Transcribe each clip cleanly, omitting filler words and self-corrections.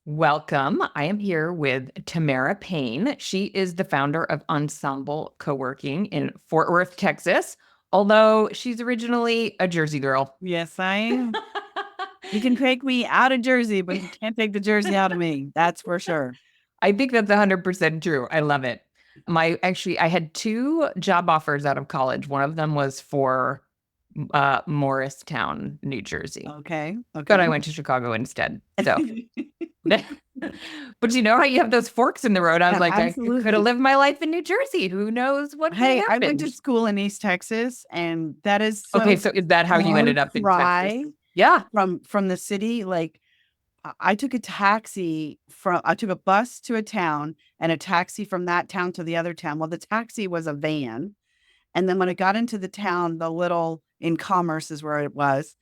Welcome. I am here with Tamara Payne. She is the founder of Ensemble Coworking in Fort Worth, Texas, although she's originally a Jersey girl. Yes, I am. You can take me out of Jersey, but you can't take the Jersey out of me. That's for sure. I think that's 100% true. I love it. I had two job offers out of college. One of them was for Morristown, New Jersey, Okay. but I Okay. went to Chicago instead. So but you know how you have those forks in the road? I was Yeah, like, I could have absolutely. lived my life in New Jersey. Who knows what could Hey, have I went to happened? school in East Texas, and that is Okay, so so is that how you far ended up in Texas? cry Yeah. from the city. Like I took a taxi I took a bus to a town and a taxi from that town to the other town. Well, the taxi was a van. And then when I got into the town, the little in Commerce is where it was.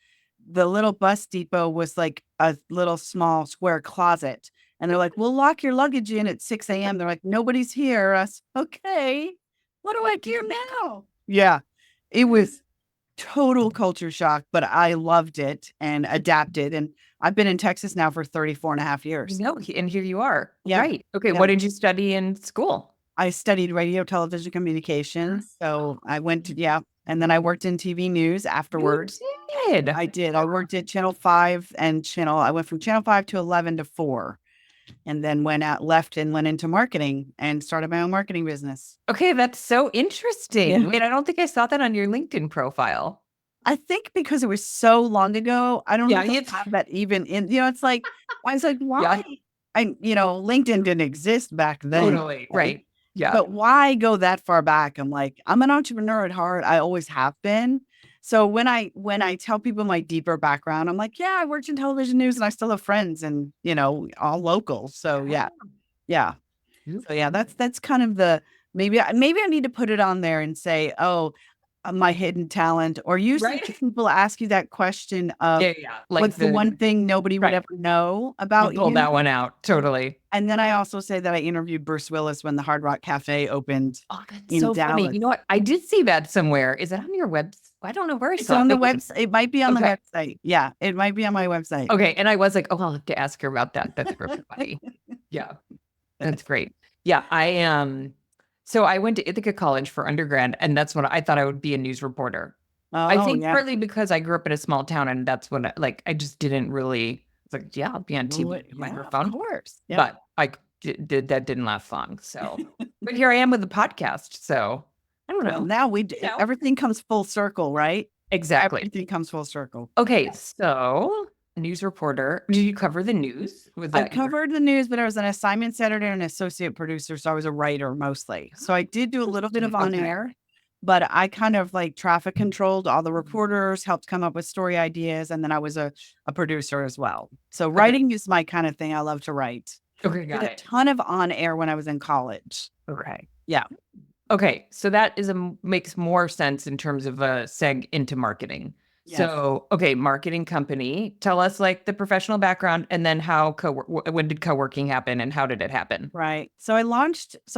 The little bus depot was like a little small square closet. And they're like, we'll lock your luggage in at 6 a.m. They're like, nobody's here. Us, okay. What do I do now? Yeah. It was total culture shock, but I loved it and adapted. And I've been in Texas now for 34 and a half years. No, and here you are. Yeah. Right. Okay, Yeah. what did you study in school? I studied radio, television communications. So I went to, yeah. And then I worked in TV news You afterwards. did. I did. I worked at Channel 5 and I went from Channel 5 to 11 to 4 and then left and went into marketing and started my own marketing business. Okay, that's so interesting. Yeah. Wait, I don't think I saw that on your LinkedIn profile. I think because it was so long ago, I don't know Yeah, if I it's have that even in, it's like, I was like, yeah, why? LinkedIn didn't exist back then. totally. Right? Right. Yeah. But why go that far back? I'm like, I'm an entrepreneur at heart. I always have been. So when I tell people my deeper background, I'm like, yeah, I worked in television news and I still have friends and, all local. So yeah. Yeah. So yeah, that's kind of the maybe I need to put it on there and say, oh, my hidden talent, or usually Right? people ask you that question of Yeah, yeah. Like what's the one the thing nobody would right. ever know You about pulled you? that one out. Totally. And then I also say that I interviewed Bruce Willis when the Hard Rock Cafe opened Oh, that's in so funny. Dallas. You know what? I did see that somewhere. Is it on your website? I don't know where I It's saw it. on the It wasn't. website. It might be on the Okay. website. Yeah, it might be on my website. Okay. And I was like, oh, I'll have to ask her about that. That's really funny. Yeah. That's great. Yeah. So I went to Ithaca College for undergrad, and that's what I thought I would be a news reporter. I Oh, think yeah. partly because I grew up in a small town, and that's what I just didn't really, it's like, yeah, I'll be on Well, TV, yeah, of microphone. course. Yeah. But that didn't last long. So, but here I am with the podcast. So I don't Well, know. now You know, everything comes full circle, right? exactly. Everything comes full circle. Okay. So, news reporter, did you cover the news? Was I've that your? covered the news, but I was an assignment editor and an associate producer, so I was a writer mostly. So I did do a little bit of on Okay. air, but I kind of like traffic controlled all the reporters, helped come up with story ideas, and then I was a producer as well. So Okay. writing is my kind of thing. I love to write. Okay. Did Got a it. ton of on air when I was in college. Okay. Yeah. Okay, so that makes more sense in terms of a seg into marketing. Yes. So, okay, marketing company. Tell us like the professional background and then how when did co-working happen and how did it happen? Right. So I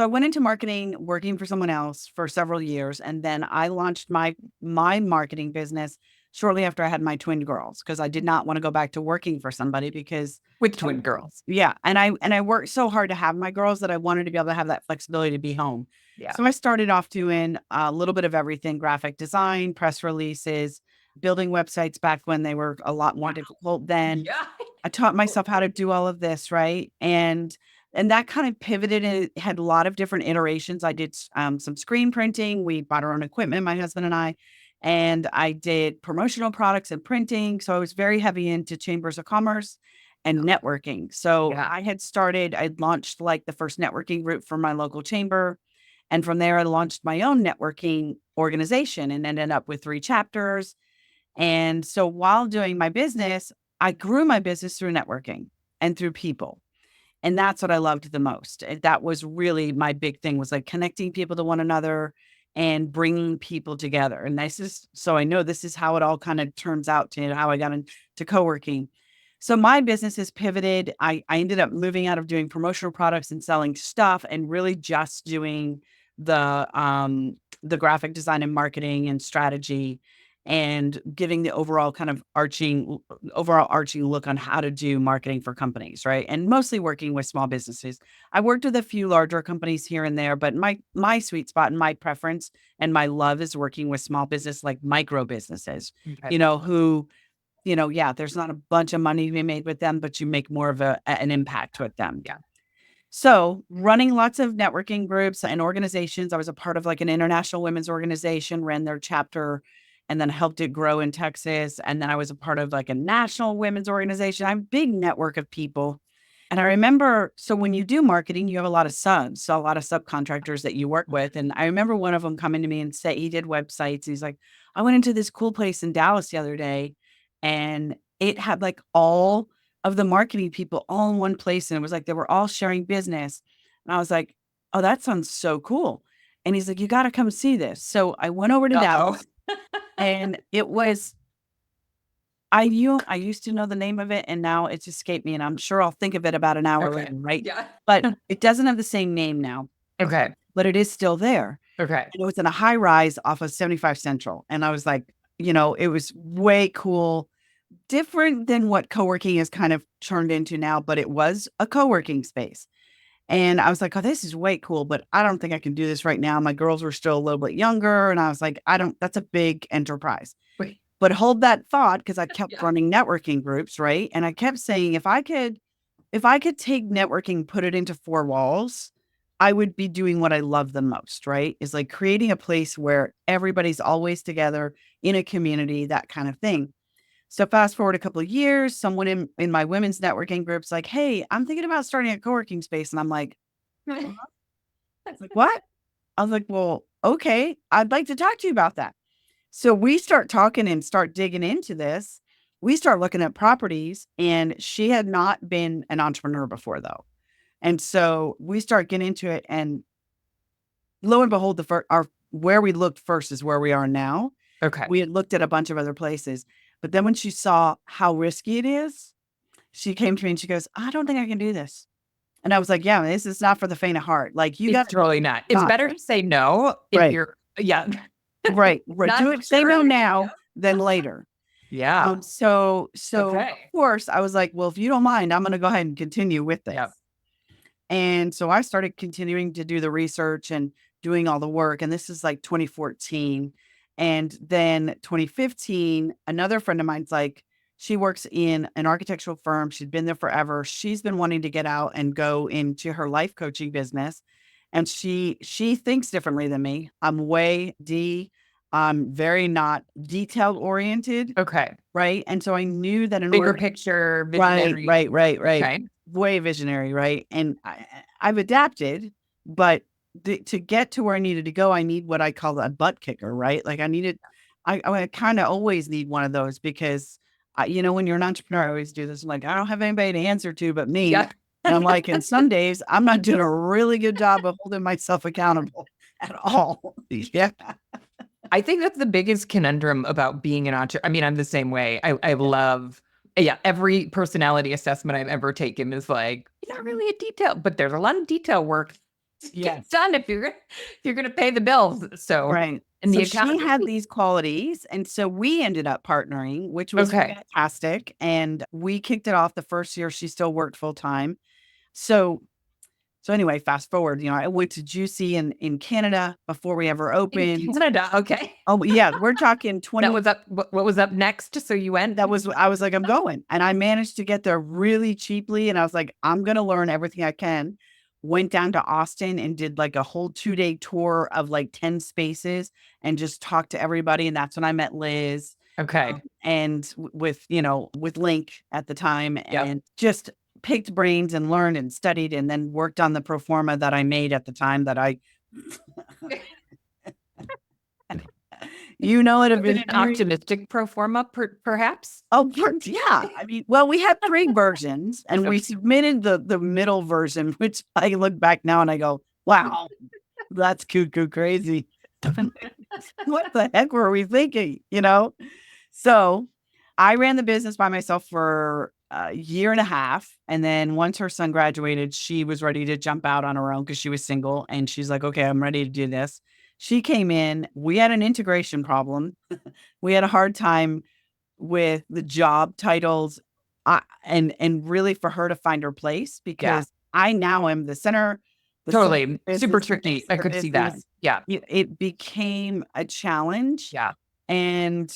went into marketing working for someone else for several years. And then I launched my marketing business shortly after I had my twin girls because I did not want to go back to working for somebody because With twin girls. yeah. And I worked so hard to have my girls that I wanted to be able to have that flexibility to be home. Yeah. So I started off doing a little bit of everything: graphic design, press releases, building websites back when they were a lot more difficult then. Yeah. I taught myself how to do all of this, right? And that kind of pivoted and it had a lot of different iterations. I did some screen printing. We bought our own equipment, my husband and I did promotional products and printing. So I was very heavy into chambers of commerce and networking. So Yeah. I'd launched like the first networking group for my local chamber. And from there, I launched my own networking organization and ended up with 3 chapters. And so while doing my business, I grew my business through networking and through people. And that's what I loved the most. That was really my big thing, was like connecting people to one another and bringing people together. And so I know this is how it all kind of turns out to how I got into co-working. So my business has pivoted. I ended up moving out of doing promotional products and selling stuff and really just doing the graphic design and marketing and strategy. and giving the overall arching look on how to do marketing for companies, right? And mostly working with small businesses. I worked with a few larger companies here and there, but my sweet spot and my preference and my love is working with small business, like micro businesses, Okay. who, yeah, there's not a bunch of money to be made with them, but you make more of an impact with them. Yeah. So running lots of networking groups and organizations. I was a part of like an international women's organization, ran their chapter, and then helped it grow in Texas. And then I was a part of like a national women's organization. I'm a big network of people. And I remember, so when you do marketing, you have a lot of subs, so a lot of subcontractors that you work with. And I remember one of them coming to me and say he did websites. He's like, I went into this cool place in Dallas the other day, and it had like all of the marketing people all in one place. And it was like they were all sharing business. And I was like, oh, that sounds so cool. And he's like, you got to come see this. So I went over to Uh-oh. Dallas, and it was, I used to know the name of it, and now it's escaped me, and I'm sure I'll think of it about an hour Okay. later, right? Yeah. But it doesn't have the same name now, Okay. but it is still there. Okay. And it was in a high rise off of 75 Central. And I was like, it was way cool, different than what co-working has kind of turned into now, but it was a co-working space. And I was like, oh, this is way cool, but I don't think I can do this right now. My girls were still a little bit younger. And I was like, that's a big enterprise. Wait. But hold that thought, because I kept Yeah. running networking groups, right? And I kept saying, if I could take networking, put it into four walls, I would be doing what I love the most, right? Is like creating a place where everybody's always together in a community, that kind of thing. So fast forward a couple of years, someone in my women's networking group's like, hey, I'm thinking about starting a co-working space. And I'm like, it's like, what? I was like, well, okay, I'd like to talk to you about that. So we start talking and start digging into this. We start looking at properties, and she had not been an entrepreneur before, though. And so we start getting into it, and lo and behold, where we looked first is where we are now. Okay. We had looked at a bunch of other places, but then when she saw how risky it is, she came to me and she goes, I don't think I can do this. And I was like, yeah, this is not for the faint of heart. Like, you got It's totally not. It's better to say no if Right. you're, yeah. Right. Not Do it. Say sure. no now Yeah. than later. Yeah. So Okay. of course I was like, well, if you don't mind, I'm going to go ahead and continue with this. Yep. And so I started continuing to do the research and doing all the work. And this is like 2014. And then 2015, another friend of mine's like, she works in an architectural firm. She'd been there forever. She's been wanting to get out and go into her life coaching business. And she thinks differently than me. I'm very not detail oriented. Okay. Right. And so I knew that in Bigger order, picture, visionary. right. Okay. Way visionary, right? And I've adapted, but to get to where I needed to go, I need what I call a butt kicker, right? Like I kind of always need one of those, because when you're an entrepreneur, I always do this. I'm like, I don't have anybody to answer to but me. Yeah. And I'm like, and some days I'm not doing a really good job of holding myself accountable at all. Yeah. I think that's the biggest conundrum about being an entrepreneur. I mean, I'm the same way. I love, every personality assessment I've ever taken is like, you're not really a detail, but there's a lot of detail work to get done if you're going to pay the bills. So, right. And so she had these qualities. And so we ended up partnering, which was fantastic. And we kicked it off the first year. She still worked full time. So anyway, fast forward, I went to Juicy in Canada before we ever opened. In Canada, okay. Oh yeah, we're talking 20. That was up. What was up next? So you went? I was like, I'm going. And I managed to get there really cheaply. And I was like, I'm going to learn everything I can. Went down to Austin and did like a whole 2-day tour of like 10 spaces and just talked to everybody. And that's when I met Liz. Okay. And with Link at the time, Yep. and just picked brains and learned and studied, and then worked on the pro forma that I made at the time that I, it had been an optimistic pro forma, perhaps. Oh, yeah. I mean, well, we had 3 versions, and we submitted the middle version, which I look back now and I go, wow, that's cuckoo crazy. What the heck were we thinking? So I ran the business by myself for a year and a half. And then once her son graduated, she was ready to jump out on her own because she was single. And she's like, okay, I'm ready to do this. She came in, we had an integration problem. We had a hard time with the job titles, and really for her to find her place, Yeah. because I now am the center, the soul of Totally. the Super business, the tricky. face I of the could see that. business. Yeah. It became a challenge, Yeah. and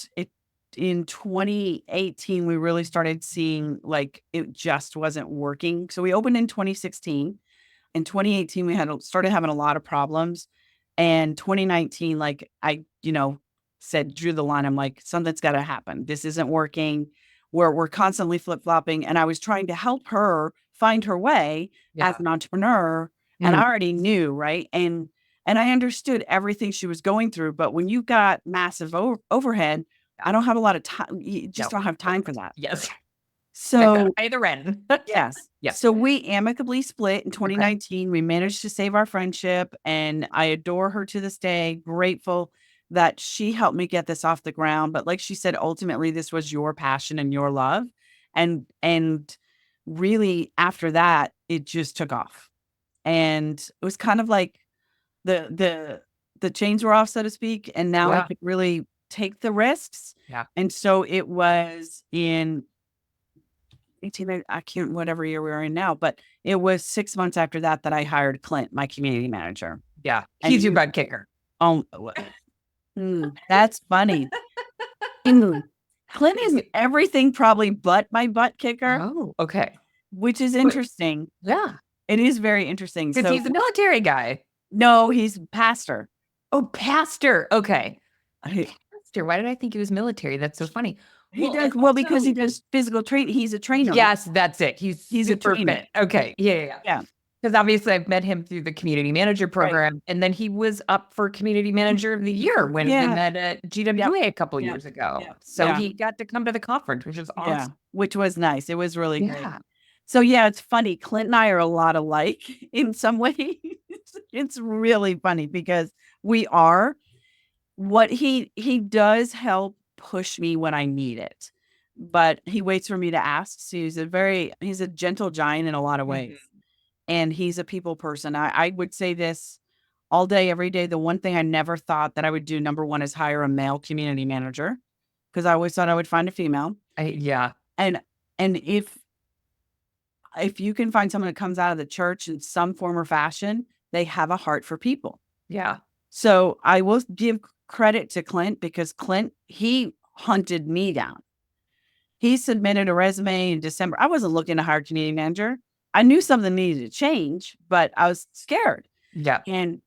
in 2018 we really started seeing like it just wasn't working. So we opened in 2016. In 2018 we started having a lot of problems, and 2019, like I said, drew the line. I'm like, something's got to happen, this isn't working. We're constantly flip-flopping, and I was trying to help her find her way as Yeah. an entrepreneur, and I already knew, right? And I understood everything she was going through, but when you got massive overhead, I don't have a lot of time. You just No. don't have time for that. Yes. So Either end. yes. Yeah. So we amicably split in Okay. 2019. We managed to save our friendship, and I adore her to this day. Grateful that she helped me get this off the ground. But like she said, ultimately this was your passion and your love. And really after that, it just took off. And it was kind of like the chains were off, so to speak, and now I Yeah. could really take the risks. Yeah. And so it was in 18, I can't, whatever year we're in now, but it was 6 months after that that I hired Clint, my community manager. Yeah. And He's your he butt kicker. that's funny. Clint is everything probably but my butt kicker, Oh, okay. which is But- interesting. Yeah. It is very interesting. Because So he's a military guy. no, he's pastor. Oh, pastor. Okay. He, Pastor. Why did I think he was military? That's so funny. he does well because he does physical training. He's a trainer. Yes, that's it. He's He's a super trainer. fit. Okay. Yeah. Yeah. Because obviously I've met him through the community manager program. And then he was up for community manager of the year when we Yeah. met at GWA a couple Yep. years ago. Yep. So Yeah. he got to come to the conference, which is Yeah, awesome. which was nice. It was really great. Yeah. So yeah, it's funny. Clint and I are a lot alike in some ways. It's really funny because we are. What he does help push me when I need it, but he waits for me to ask. So he's a gentle giant in a lot of ways, and he's a people person. I would say this all day, every day. The one thing I never thought that I would do, number one, is hire a male community manager, because I always thought I would find a female. Yeah. And if you can find someone that comes out of the church in some form or fashion, they have a heart for people. Yeah. So I will give credit to Clint, because Clint, he hunted me down. He submitted a resume in December. I wasn't looking to hire a community manager. I knew something needed to change, but I was scared. Yeah. And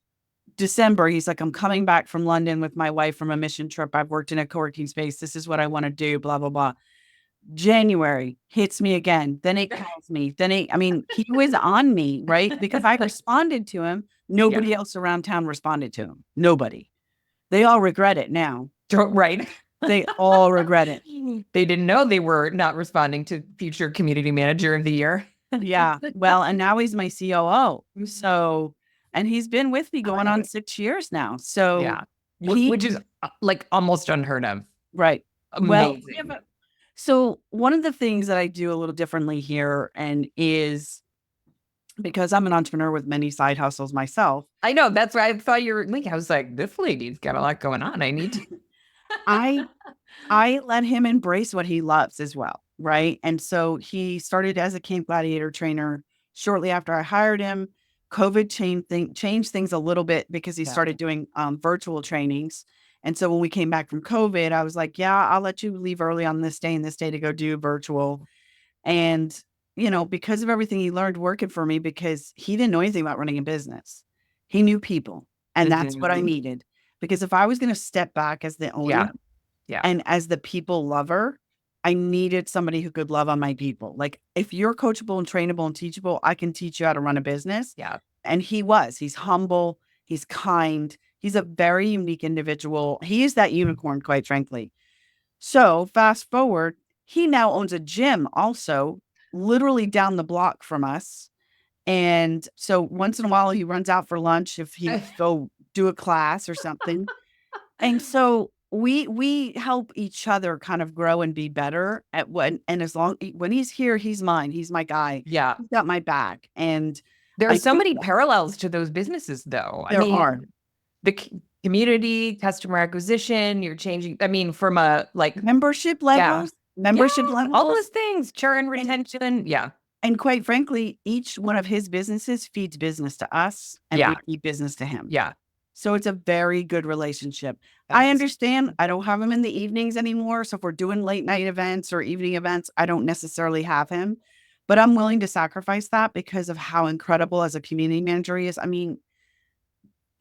December, he's like, I'm coming back from London with my wife from a mission trip. I've worked in a co-working space. This is what I want to do, blah, blah, blah. January hits me again. Then he calls me. He was on me, right? Because I responded to him. Nobody else around town responded to him. Nobody. They all regret it now. Right. They all regret it. They didn't know they were not responding to future community manager of the year. Yeah. Well, and now he's my COO. So, and he's been with me going on 6 years now. So, yeah, which is like almost unheard of. Right. Amazing. Well, so one of the things that I do a little differently here, and is because I'm an entrepreneur with many side hustles myself. I know. That's why I thought you were like, I was like, this lady's got a lot going on. I need to. I let him embrace what he loves as well. Right. And so he started as a Camp Gladiator trainer shortly after I hired him. COVID changed things a little bit, because he started doing virtual trainings. And so when we came back from COVID, I was like, yeah, I'll let you leave early on this day and this day to go do virtual. And, because of everything he learned working for me, because he didn't know anything about running a business. He knew people. And that's what I needed. Because if I was going to step back as the owner and as the people lover, I needed somebody who could love on my people. Like, if you're coachable and trainable and teachable, I can teach you how to run a business. Yeah. And he's humble. He's kind. He's a very unique individual. He is that unicorn, quite frankly. So fast forward, he now owns a gym also, literally down the block from us. And so once in a while he runs out for lunch if he go do a class or something. And so we help each other kind of grow and be better at when he's here, he's mine. He's my guy. Yeah. He's got my back. And there are so many parallels to those businesses, though. There are. community, customer acquisition, you're changing, I mean, from a like, Membership yeah, levels, membership yeah, levels. all those things, churn, And, retention. Yeah. and quite frankly, each one of his businesses feeds business to us and we Yeah. feed business to him. Yeah. So it's a very good relationship. I That's- understand I don't have him in the evenings anymore. So if we're doing late night events or evening events, I don't necessarily have him, but I'm willing to sacrifice that because of how incredible as a community manager he is. I mean,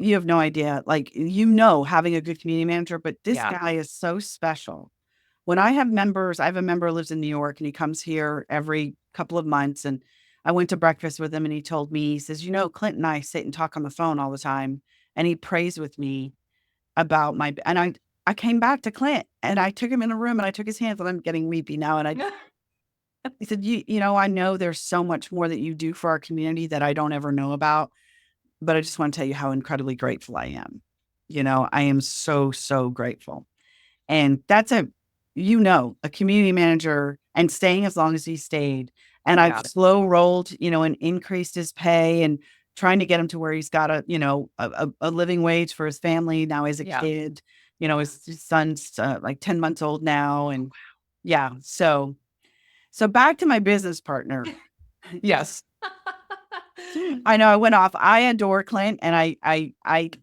you have no idea, like, having a good community manager, but this Yeah. guy is so special. When I have members, I have a member who lives in New York and he comes here every couple of months. And I went to breakfast with him and he told me, he says, Clint and I sit and talk on the phone all the time. And he prays with me about and I came back to Clint and I took him in a room and I took his hands and I'm getting weepy now. And he said, I know there's so much more that you do for our community that I don't ever know about, but I just want to tell you how incredibly grateful I am. I am so, so grateful. And that's a community manager and staying as long as he stayed. And I've slow rolled, and increased his pay and trying to get him to where he's got a living wage for his family. Now he has a kid, his son's like 10 months old now. And yeah, so back to my business partner. Yes. I know I went off. I adore Clint and I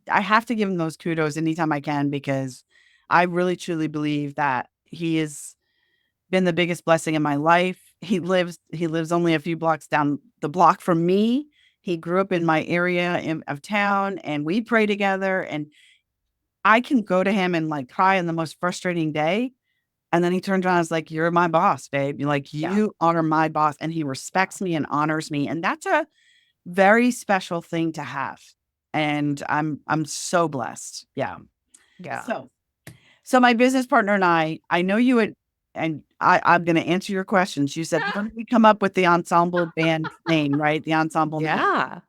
have to give him those kudos anytime I can because I really truly believe that he has been the biggest blessing in my life. He lives only a few blocks down the block from me. He grew up in my area of town and we pray together and I can go to him and like cry on the most frustrating day. And then he turns around and is like, you're my boss, babe. You're like, you are my boss. And he respects me and honors me. And that's a very special thing to have. And I'm so blessed. Yeah. Yeah. So my business partner and I know you would, and I'm going to answer your questions. You said, how did we come up with the ensemble band name, right? The ensemble name. Yeah.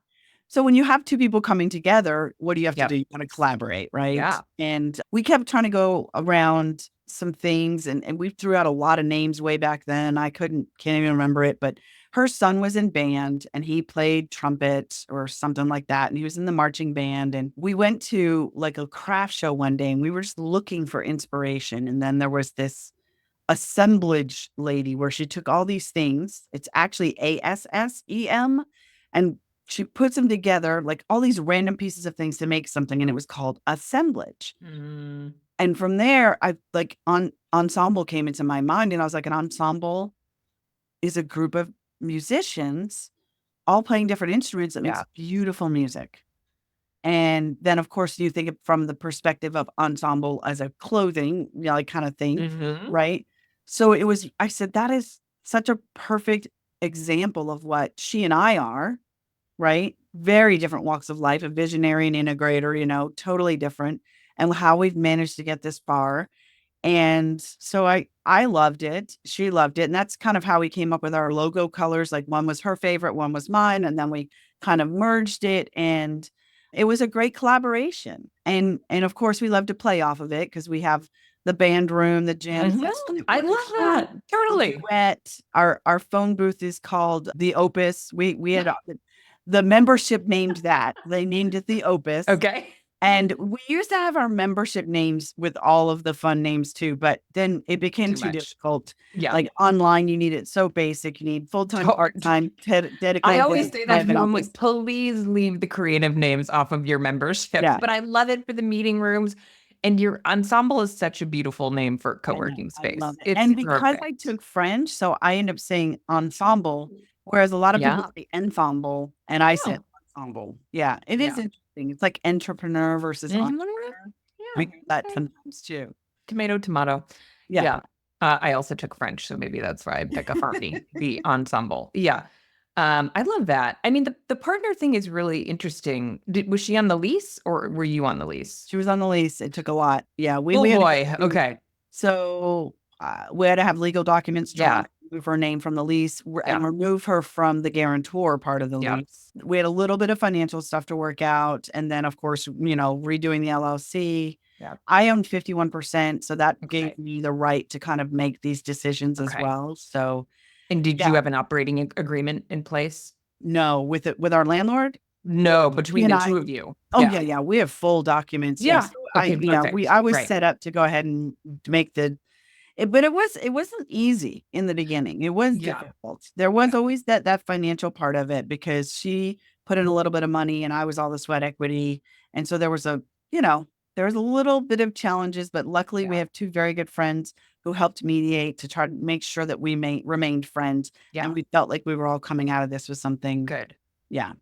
So when you have two people coming together, what do you have to Yep. do? You got to collaborate, right? Yeah. And we kept trying to go around some things and we threw out a lot of names way back then. Can't even remember it, but her son was in band and he played trumpet or something like that. And he was in the marching band. And we went to like a craft show one day and we were just looking for inspiration. And then there was this assemblage lady where she took all these things. It's actually ASSEM. And she puts them together, like all these random pieces of things to make something. And it was called assemblage. Mm. And from there, ensemble came into my mind. And I was like, an ensemble is a group of musicians all playing different instruments that makes beautiful music. And then, of course, you think from the perspective of ensemble as a clothing, like kind of thing, right? So I said, that is such a perfect example of what she and I are, right? Very different walks of life, a visionary and integrator, totally different, and how we've managed to get this far. And so I loved it. She loved it. And that's kind of how we came up with our logo colors. Like one was her favorite, one was mine. And then we kind of merged it. And it was a great collaboration. And of course we love to play off of it because we have the band room, the gym. I love that. Totally. Our phone booth is called the Opus. We had the membership named that. They named it the Opus. Okay. And we used to have our membership names with all of the fun names too, but then it became too difficult. Yeah. Like online, you need it so basic. You need full-time, part-time, dedicated. I always say that to like, please leave the creative names off of your membership. Yeah. But I love it for the meeting rooms. And your ensemble is such a beautiful name for co-working space. And because I took French, so I end up saying ensemble, whereas a lot of people say ensemble, and I said ensemble. Yeah, it is interesting. It's like entrepreneur versus entrepreneur. We do that sometimes too. Tomato, tomato. Yeah. I also took French, so maybe that's why I pick up the ensemble. Yeah. I love that. I mean, the partner thing is really interesting. Was she on the lease or were you on the lease? She was on the lease. It took a lot. Yeah. Okay. So we had to have legal documents drawn, move her name from the lease and remove her from the guarantor part of the lease. We had a little bit of financial stuff to work out. And then, of course, redoing the LLC. Yeah. I owned 51%. So that gave me the right to kind of make these decisions as well. So. And did you have an operating agreement in place? No, with our landlord? No, He between and the I. two of you. Oh Yeah. yeah, we have full documents. Yeah. Yes, Okay, perfect. I was Right. set up to go ahead and make but it wasn't easy in the beginning. It was Yeah. difficult. There was always that financial part of it because she put in a little bit of money and I was all the sweat equity. And so there was you know, there was a little bit of challenges, but luckily we Yeah. have two very good friends who helped mediate to try to make sure that we remained friends. Yeah. And we felt like we were all coming out of this with something. Good. Yeah.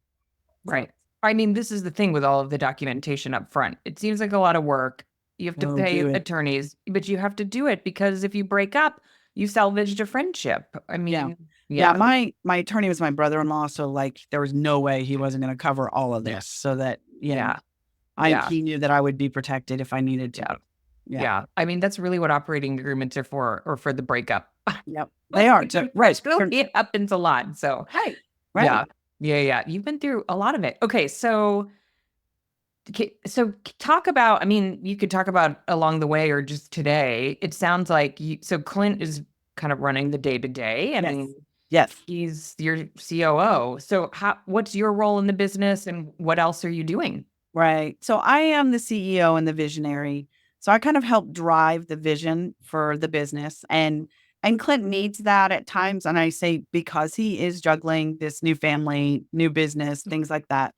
So, Right. I mean, this is the thing with all of the documentation up front. It seems like a lot of work. You have to we'll pay do it. attorneys, but you have to do it because if you break up, you salvaged a friendship. I Yeah. mean, Yeah, yeah. my attorney was my brother-in-law, so, like, there was no way he wasn't gonna cover all of this so that, Yeah. Yeah. he knew that I would be protected if I needed to Yeah. be. Yeah. Yeah. I mean, that's really what operating agreements are for, or for the breakup. Yep. They are. So right. It happens a lot. So, Right. yeah. Right. Yeah. Yeah. You've been through a lot of it. Okay. So talk about, I mean, you could talk about along the way or just today. It sounds like so Clint is kind of running the day to day. I Yes. mean, Yes. he's your COO. So what's your role in the business and what else are you doing? Right. So I am the CEO and the visionary. So I kind of help drive the vision for the business and Clint needs that at times and I say because he is juggling this new family, new business, things like that.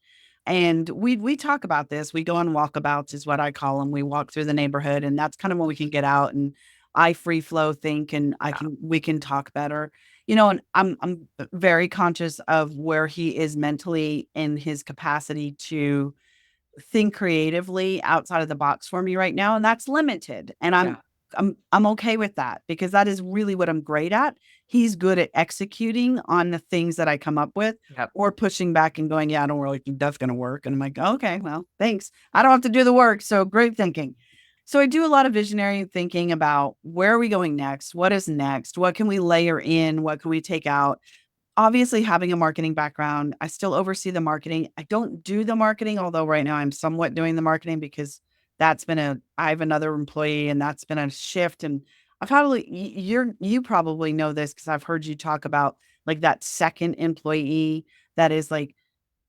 And we talk about this. We go on walkabouts is what I call them. We walk through the neighborhood and that's kind of when we can get out and I free flow think and Yeah. we can talk better. And I'm very conscious of where he is mentally in his capacity to think creatively outside of the box for me right now, and that's limited. And Yeah. I'm okay with that because that is really what I'm great at. He's good at executing on the things that I come up with Yep. or pushing back and going, yeah, I don't really think that's going to work. And I'm like, okay, well, thanks. I don't have to do the work. So great thinking. So I do a lot of visionary thinking about where are we going next? What is next? What can we layer in? What can we take out? Obviously, having a marketing background, I still oversee the marketing. I don't do the marketing, although right now I'm somewhat doing the marketing because I have another employee and that's been a shift. And I've probably, you probably know this because I've heard you talk about like that second employee that is like,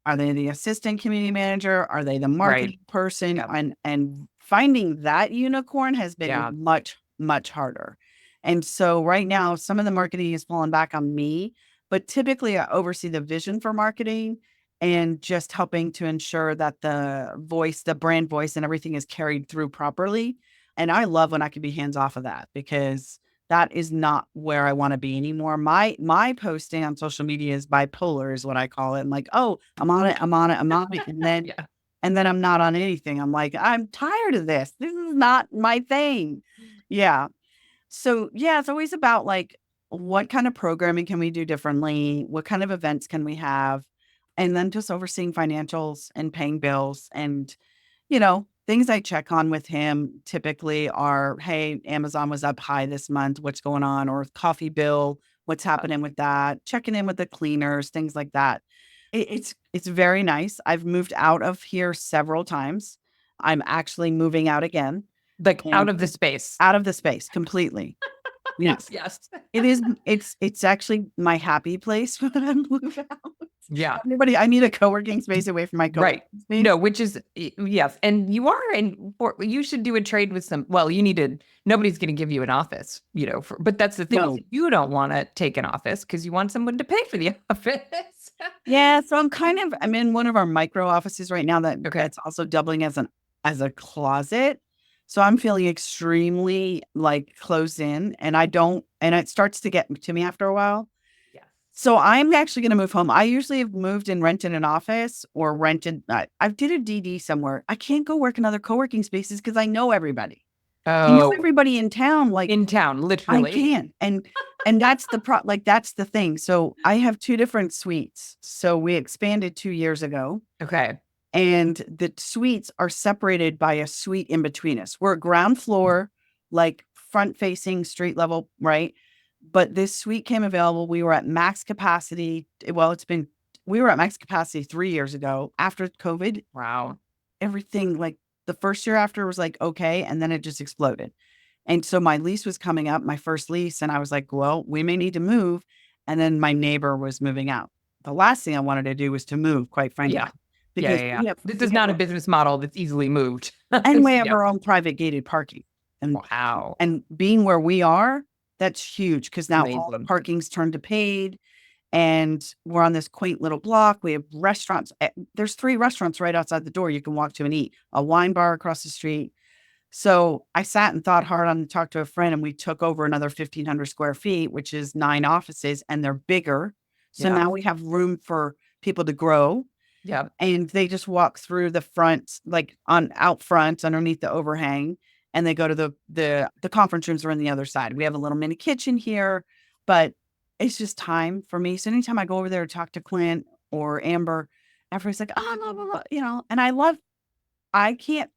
are they the assistant community manager? Are they the Right. marketing person? Yep. And finding that unicorn has Yeah. been much, much harder. And so right now, some of the marketing is falling back on me, but typically I oversee the vision for marketing and just helping to ensure that the brand voice and everything is carried through properly. And I love when I can be hands off of that because that is not where I want to be anymore. My posting on social media is bipolar is what I call it. I'm like, "Oh, I'm on it, I'm on it, I'm on it." Yeah. And then I'm not on anything. I'm like, "I'm tired of this. This is not my thing." Yeah. So, yeah, it's always about like what kind of programming can we do differently? What kind of events can we have? And then just overseeing financials and paying bills and things I check on with him typically are, hey, Amazon was up high this month. What's going on? Or coffee bill, what's happening with that? Checking in with the cleaners, things like that. It's very nice. I've moved out of here several times. I'm actually moving out again Like out and of the space. out of the space completely. Yes. Yes. It's actually my happy place when I move out. Yeah. I need a co-working space away from my Right. co-working space. No, which is yes, and you are, and you should do a trade with some. Well, you need to. Nobody's going to give you an office, but that's the thing. No. You don't want to take an office because you want someone to pay for the office. Yeah, so I'm in one of our micro offices right now Okay. that's also doubling as a closet. So I'm feeling extremely like closed in and it starts to get to me after a while. Yeah. So I'm actually going to move home. I usually have moved and rented an office or rented I did a DD somewhere. I can't go work in other co-working spaces because I know everybody. I know Oh, everybody in town. Like in town, I literally. can. And that's that's the thing. So I have two different suites. So we expanded 2 years ago Okay. and the suites are separated by a suite in between us. We're ground floor, like front facing street level, right? But this suite came available. We were at max capacity. We were at max capacity 3 years ago after COVID. Wow. Everything like the first year after was like, okay. And then it just exploded. And so my lease was coming up, my first lease, and I was like, well, we may need to move. And then my neighbor was moving out. The last thing I wanted to do was to move, quite frankly, Yeah. because Yeah. we have, This is not a business model that's easily moved. and we have Yeah. our own private gated parking. Wow. And being where we are, that's huge because now all the Amazing. parking's turned to paid. And we're on this quaint little block. We have restaurants. There's 3 restaurants right outside the door you can walk to and eat. A wine bar across the street. So I sat and thought hard on to talk to a friend, and we took over another 1,500 square feet, which is 9 offices, and they're bigger. So Yeah. now we have room for people to grow. Yeah. And they just walk through the front, like on out front underneath the overhang, and they go to the conference rooms are on the other side. We have a little mini kitchen here, but it's just time for me. So anytime I go over there to talk to Clint or Amber, everybody's like, oh, blah, blah, blah, and I can't,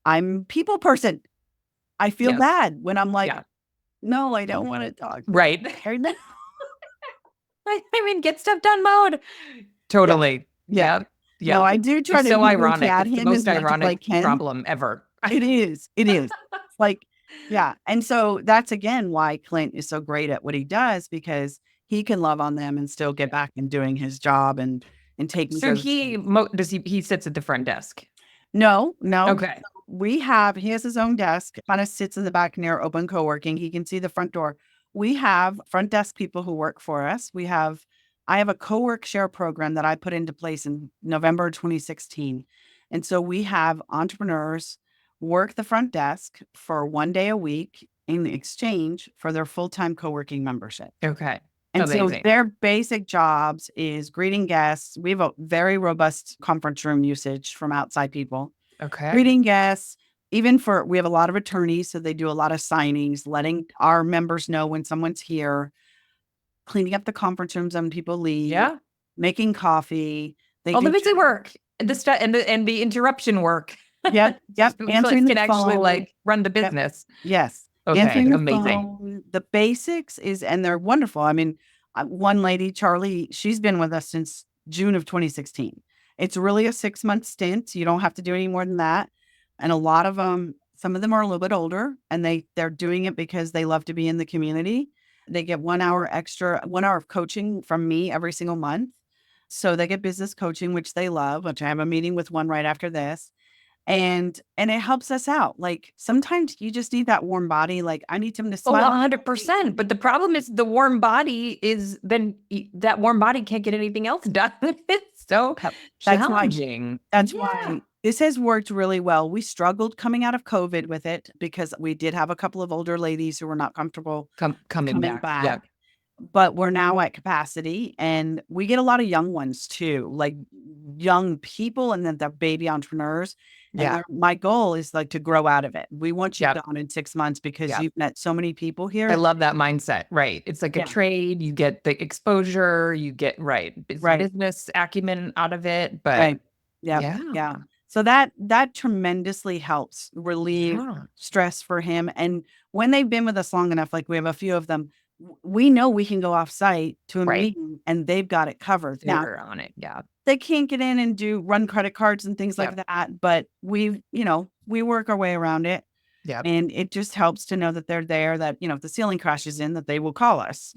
I'm people person. I feel Yes. bad when I'm like, Yeah. no, I don't want to talk. Right. Or no. I mean, get stuff done mode. Totally. Yeah. Yeah. No, I do try It's to so wink ironic. at It's the him as most much as I ironic can. problem ever. It is. It is. Like, yeah. And so that's again why Clint is so great at what he does, because he can love on them and still get back and doing his job and taking So care of he sits at the front desk. No. Okay. He has his own desk, kind of sits in the back near open co-working. He can see the front door. We have front desk people who work for us. I have a co-work share program that I put into place in November 2016. And so we have entrepreneurs work the front desk for 1 day a week in exchange for their full-time co-working membership. Okay. And so Amazing. their basic jobs is greeting guests. We have a very robust conference room usage from outside people. Okay. Greeting guests, we have a lot of attorneys, so they do a lot of signings, letting our members know when someone's here, cleaning up the conference rooms when people leave, Yeah. making coffee. They All the do busy work and the interruption work. Yep. So Answering can the actually phone. like run the Yep. business. Yes. Okay. Answering the Amazing. phone, the basics and they're wonderful. I mean, one lady, Charlie, she's been with us since June of 2016. It's really a 6-month stint. You don't have to do any more than that. And a lot of them, some of them are a little bit older, and they're doing it because they love to be in the community. They get 1 hour extra, 1 hour of coaching from me every single month. So they get business coaching, which they love, which I have a meeting with one right after this. And it helps us out. Like, sometimes you just need that warm body. Like, I need them to Oh, smile. 100%. But the problem is the warm body is then that warm body can't get anything else done. It's so challenging. That's why this has worked really well. We struggled coming out of COVID with it because we did have a couple of older ladies who were not comfortable Coming back. Yeah. but we're now at capacity, and we get a lot of young ones too, like young people, and then the baby entrepreneurs. Yeah. And my goal is like to grow out of it. We want you Yep. gone in 6 months because Yep. you've met so many people here. I love that mindset. Right. It's like a Yeah. trade. You get the exposure, you get business acumen out of it. But Right. Yeah. So that tremendously helps relieve stress for him. And when they've been with us long enough, like we have a few of them, we know we can go off site to a meeting and they've got it covered. Now, they're on it. Yeah. they can't get in and run credit cards and things like that, but we work our way around it. Yeah. And it just helps to know that they're there, that, if the ceiling crashes in, that they will call us,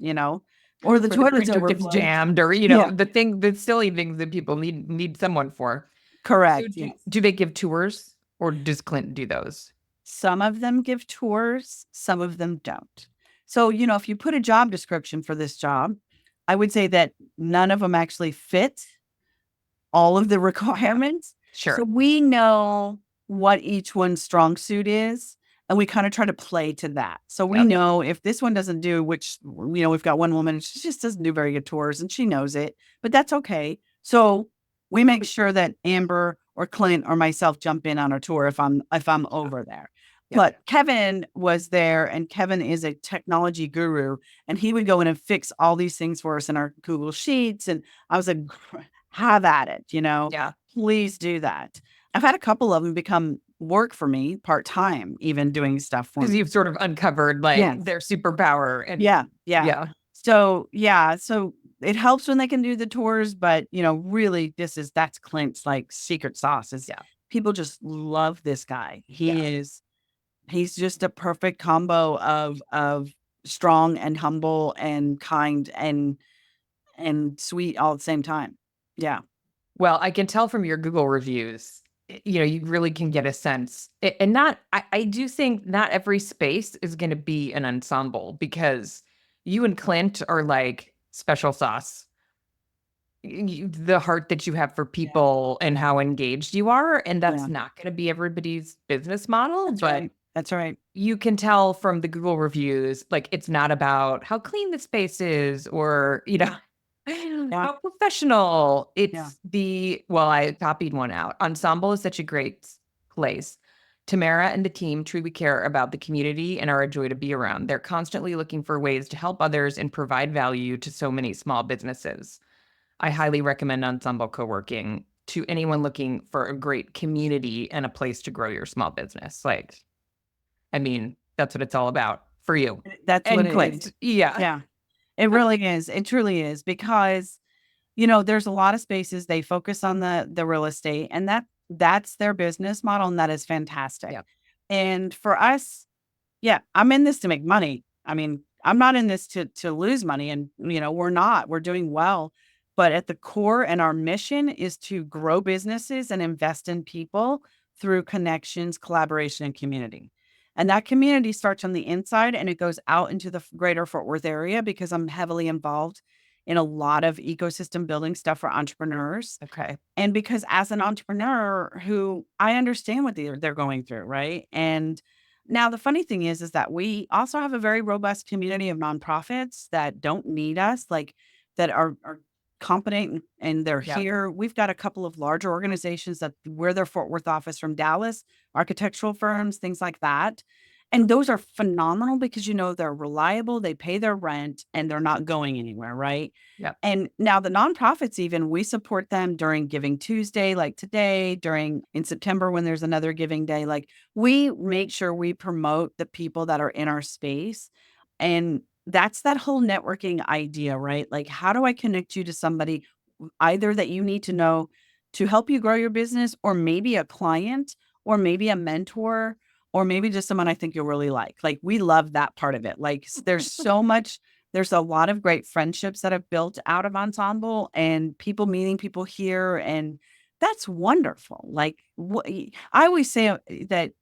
or the toilets gets jammed, or, the silly things that people need someone for. Correct. So do they give tours, or does Clint do those? Some of them give tours, some of them don't. So, if you put a job description for this job, I would say that none of them actually fit all of the requirements. Sure. So we know what each one's strong suit is, and we kind of try to play to that. So we know if this one doesn't do, which, we've got one woman, she just doesn't do very good tours, and she knows it, but that's okay. So we make sure that Amber or Clint or myself jump in on a tour if I'm over there. But Kevin was there, and Kevin is a technology guru, and he would go in and fix all these things for us in our Google Sheets. And I was like, have at it, please do that. I've had a couple of them become work for me part-time, even doing stuff for me. Because you've sort of uncovered their superpower. And yeah. So it helps when they can do the tours, but really that's Clint's like secret sauce is people just love this guy. He's just a perfect combo of strong and humble and kind and sweet all at the same time. Yeah. Well, I can tell from your Google reviews, you really can get a sense. And I do think not every space is going to be an ensemble, because you and Clint are like special sauce. The heart that you have for people and how engaged you are. And that's Yeah. not going to be everybody's business model. That's But right. That's right. you can tell from the Google reviews, like, it's not about how clean the space is, or, Yeah. how professional. Yeah. Well, I copied one out. Ensemble is such a great place. Tamara and the team truly care about the community and are a joy to be around. They're constantly looking for ways to help others and provide value to so many small businesses. I highly recommend Ensemble Coworking to anyone looking for a great community and a place to grow your small business. That's what it's all about for you. That's what And it Clint. is. Yeah. Yeah. It really is. It truly is, because there's a lot of spaces they focus on the real estate, and that's their business model, and that is fantastic. Yeah. And for us, yeah, I'm in this to make money. I mean, I'm not in this to lose money, and we're not. We're doing well. But at the core, and our mission is to grow businesses and invest in people through connections, collaboration, and community. And that community starts on the inside and it goes out into the greater Fort Worth area, because I'm heavily involved in a lot of ecosystem building stuff for entrepreneurs. Okay. And because as an entrepreneur who I understand what they're going through, right? And now the funny thing is that we also have a very robust community of nonprofits that don't need us, like that are competent and they're Yeah. here. We've got a couple of larger organizations that we're their Fort Worth office from Dallas, architectural firms, things like that. And those are phenomenal because they're reliable, they pay their rent, and they're not going anywhere, right? Yeah. And now the nonprofits, even we support them during Giving Tuesday, like today, in September when there's another Giving Day. Like, we make sure we promote the people that are in our space. And that's that whole networking idea, right? Like, how do I connect you to somebody either that you need to know to help you grow your business, or maybe a client, or maybe a mentor, or maybe just someone I think you'll really like. Like, we love that part of it. Like, there's a lot of great friendships that have built out of Ensemble, and people meeting people here. And that's wonderful. Like, I always say that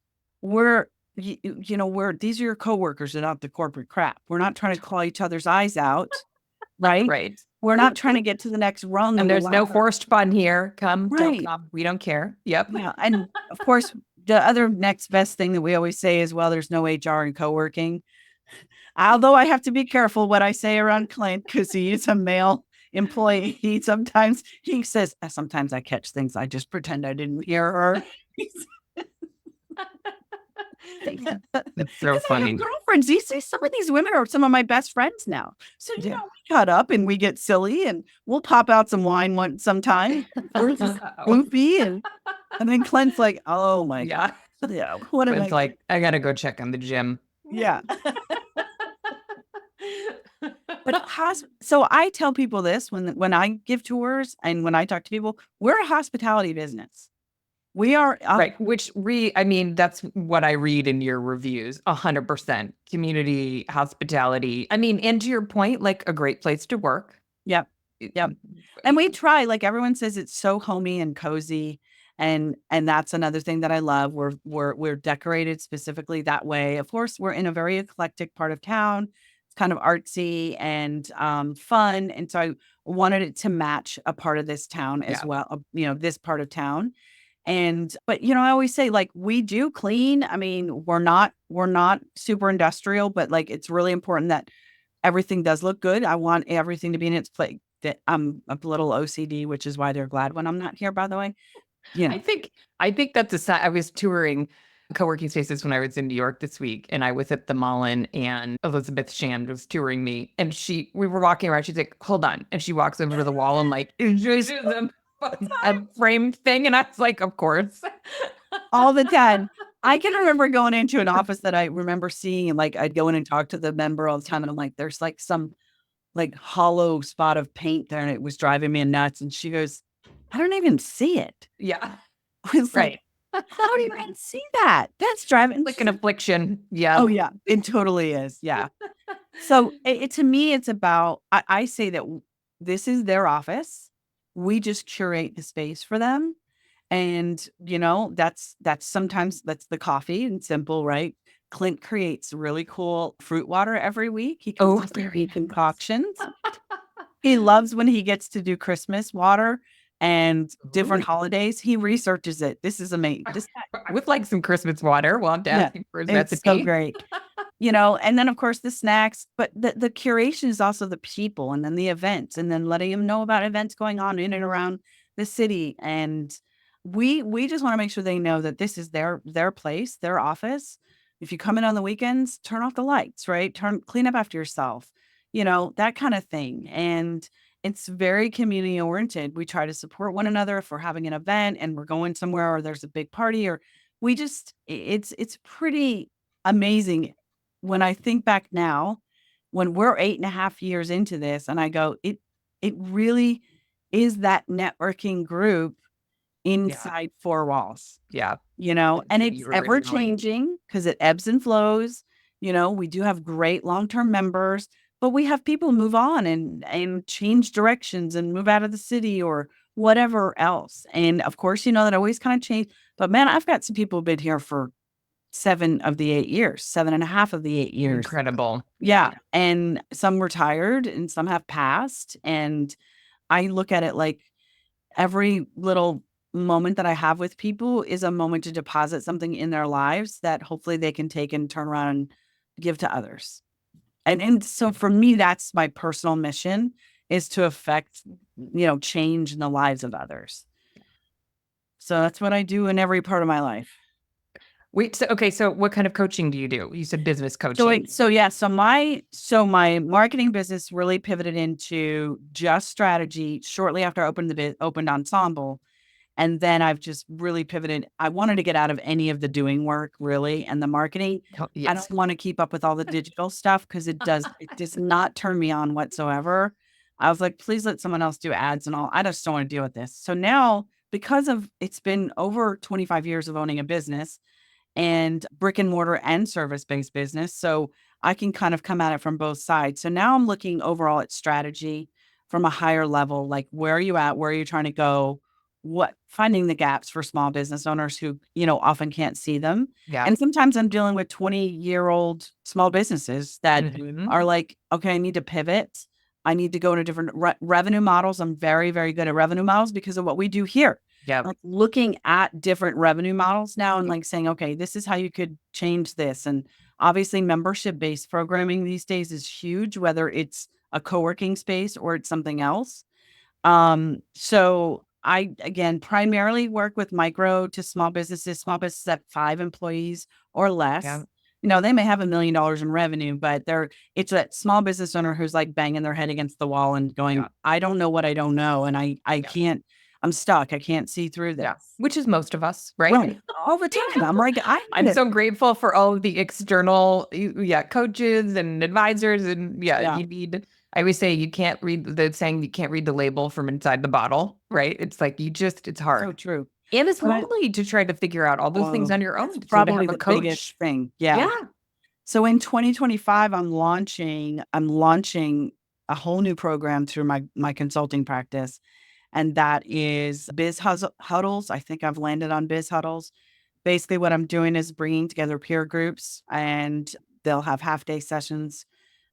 we're, these are your coworkers and not the corporate crap. We're not trying to claw each other's eyes out, right? Right. We're not trying to get to the next rung. And of the there's no ladder. forced fun here. Don't Right. come. We don't care. Yep. Yeah. And of course, the other next best thing that we always say is, well, there's no HR in co-working. Although I have to be careful what I say around Clint, because he is a male employee. Sometimes he says, sometimes I catch things I just pretend I didn't hear her. That's so I funny. have girlfriends. Some of these women are some of my best friends now. So, Yeah. we cut up and we get silly, and we'll pop out some wine sometime. We're just goofy. And then Clint's like, oh my God. Yeah. Yeah. What am I It's like, I gotta go check on the gym. Yeah. But so I tell people this when I give tours and when I talk to people, we're a hospitality business. We are Right. That's what I read in your reviews. 100% community, hospitality. And to your point, like, a great place to work. Yep. Yep. And we try, like, everyone says it's so homey and cozy. And that's another thing that I love. We're decorated specifically that way. Of course, we're in a very eclectic part of town. It's kind of artsy and fun. And so I wanted it to match a part of this town as Yeah. well, this part of town. But I always say, like, we do clean. I mean, we're not super industrial, but like, it's really important that everything does look good. I want everything to be in its place. That I'm a little OCD, which is why they're glad when I'm not here, by the way. I think that's a sign. I was touring co-working spaces when I was in New York this week, and I was at the Mullen, and Elizabeth Shand was touring me, and we were walking around. She's like, "Hold on," and she walks over to the wall and like introduces a frame thing, and I was like, "Of course." All the time. I can remember going into an office that I remember seeing, and like, I'd go in and talk to the member all the time, and I'm like, there's like some like hollow spot of paint there, and it was driving me nuts. And she goes, I don't even see it. Yeah. I was Right. like, how do you even see that? That's driving. Like an affliction. Yeah. Oh yeah, it totally is. Yeah. So to me, it's about, I say that this is their office. We just curate the space for them. And, that's sometimes that's the coffee and simple, right? Clint creates really cool fruit water every week. He comes Oh, up with very nice. concoctions. He loves when he gets to do Christmas water and different Ooh. holidays. He researches it. This is amazing. I would like some Christmas water. We'll have to Yeah, ask him for his it's so recipe. great. And then of course the snacks, but the curation is also the people and then the events and then letting them know about events going on in and around the city. And we just want to make sure they know that this is their place, their office. If you come in on the weekends, turn off the lights, right? Clean up after yourself, that kind of thing. And it's very community oriented. We try to support one another if we're having an event and we're going somewhere or there's a big party or it's pretty amazing when I think back now, when we're 8.5 years into this, and I go, it really is that networking group Yeah. inside four walls, Yeah. and That it's you ever originally. changing because it ebbs and flows. We do have great long-term members, but we have people move on and change directions and move out of the city or whatever else. And of course, that always kind of change. But man, I've got some people who've been here for 7 of the 8 years, 7.5 of the 8 years. Incredible. Yeah, and some retired and some have passed, and I look at it like every little moment that I have with people is a moment to deposit something in their lives that hopefully they can take and turn around and give to others. And so for me, that's my personal mission is to affect, change in the lives of others. So that's what I do in every part of my life. Wait, so okay, so what kind of coaching do you do? You said business So coaching. yeah, so my marketing business really pivoted into just strategy shortly after I opened Ensemble, and then I've just really pivoted. I wanted to get out of any of the doing work really and the marketing. I Yes. don't want to keep up with all the digital stuff because it does not turn me on whatsoever. I was like, please let someone else do ads and all. I just don't want to deal with this. So now, because of it's been over 25 years of owning a business, and brick and mortar and service-based business. So I can kind of come at it from both sides. So now I'm looking overall at strategy from a higher level, like where are you at? Where are you trying to go? What finding the gaps for small business owners who, often can't see them. Yeah. And sometimes I'm dealing with 20-year-old small businesses that Mhm. are like, okay, I need to pivot. I need to go into different revenue models. I'm very, very good at revenue models because of what we do here, Yeah. like looking at different revenue models now and like saying, okay, this is how you could change this. And obviously membership based programming these days is huge, whether it's a co-working space or it's something else. So I again primarily work with micro to small businesses at 5 employees or Yeah. less. They may have $1 million in revenue, but it's that small business owner who's like banging their head against the wall and Yeah. going, I don't know what I don't know. And I Yeah. can't, I'm stuck. I can't see through Yeah. this. Which is most of us, right? Right. All the time. I'm like, I I'm get it. so grateful for all of the external, yeah, coaches and advisors. And yeah, Yeah. I always say you can't read the saying, you can't read the label from inside the bottle, right? It's like it's So hard. true. And it's But lonely to try to figure out all those things oh, on your that's own. So to probably have a the coach. biggest thing. Yeah. Yeah. So in 2025, I'm launching a whole new program through my consulting practice, and that is huddles. I think I've landed on biz huddles. Basically, what I'm doing is bringing together peer groups, and they'll have half day sessions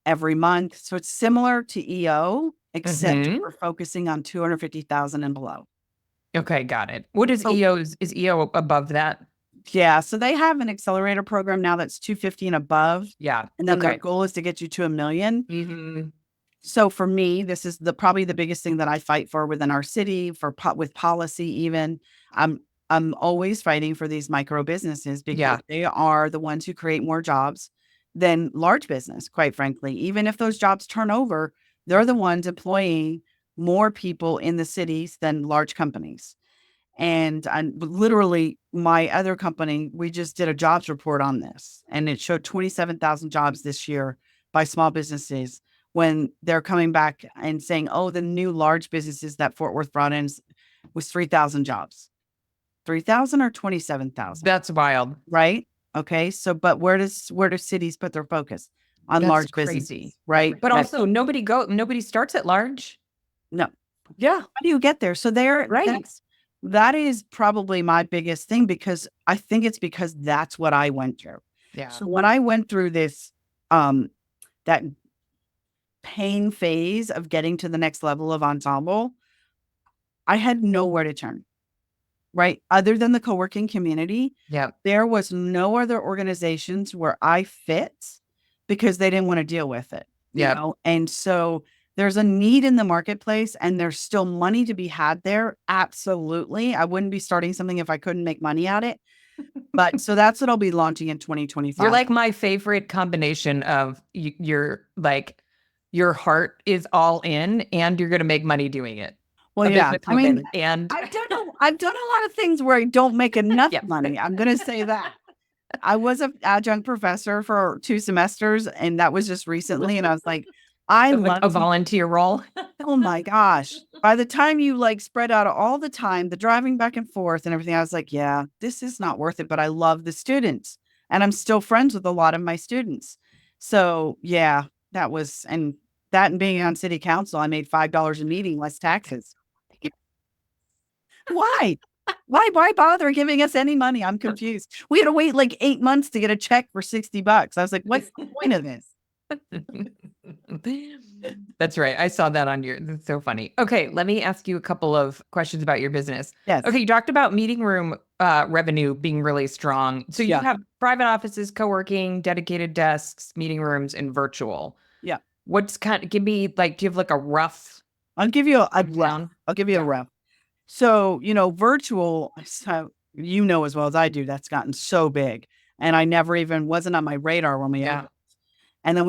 every month. So it's similar to EO, except Hmm. we're focusing on 250,000 and below. Okay, got it. What is So EO? Is EO above that? yeah, so they have an accelerator program now that's 250 and above, Yeah. and then their Okay. goal is to get you to 1 million. Hmm. So for me, this is probably the biggest thing that I fight for within our city with policy even. I'm I'm always fighting for these micro businesses because Yeah. they are the ones who create more jobs than large business, quite frankly. Even if those jobs turn over, they're the ones employing more people in the cities than large companies. And literally, my other company, we just did a jobs report on this, and it showed 27,000 jobs this year by small businesses when they're coming back and saying, oh, the new large businesses that Fort Worth brought in was 3,000 jobs. 3,000 or 27,000, That's wild. right? Okay. So, but where do cities put their focus? On That's large crazy. businesses, right? But That also nobody starts at large. no. Yeah. How do you get there? So Right. that is probably my biggest thing, because I think it's because that's what I went through. Yeah. So when I went through this, that pain phase of getting to the next level of Ensemble, I had nowhere to turn, right? Other than the co-working community, Yeah. there was no other organizations where I fit, because they didn't want to deal with it, Yeah. And so there's a need in the marketplace, and there's still money to be had there. Absolutely. I wouldn't be starting something if I couldn't make money at it. But so that's what I'll be launching in You're 2025. like my favorite combination of you're like your heart is all in and you're going to make money doing it. Well, A yeah. business I mean, woman and I've done a lot of things where I don't make enough yeah. money. I'm going to say that. I was an adjunct professor for 2 semesters, and that was just recently. And I was like, I Like love a volunteer role. oh my gosh. By the time you like spread out all the time, the driving back and forth and everything, I was like, yeah, this is not worth it. But I love the students, and I'm still friends with a lot of my students. So yeah, and being on city council, I made $5 a meeting, less taxes. Why? Why bother giving us any money? I'm confused. We had to wait like 8 months to get a check for $60. I was like, what's the point of this? That's right. I saw that on your, that's so funny. Okay, let me ask you a couple of questions about your business. Yes. Okay, you talked about meeting room revenue being really strong. So you Yeah. have private offices, co-working, dedicated desks, meeting rooms, and virtual. Yeah. What's kind of, give me like, do you have like a rough I'll give you a rough. down? I'll give you a Yeah. rough. So, virtual, so as well as I do, that's gotten so big. And I never even wasn't on my radar when we Yeah. opened. And then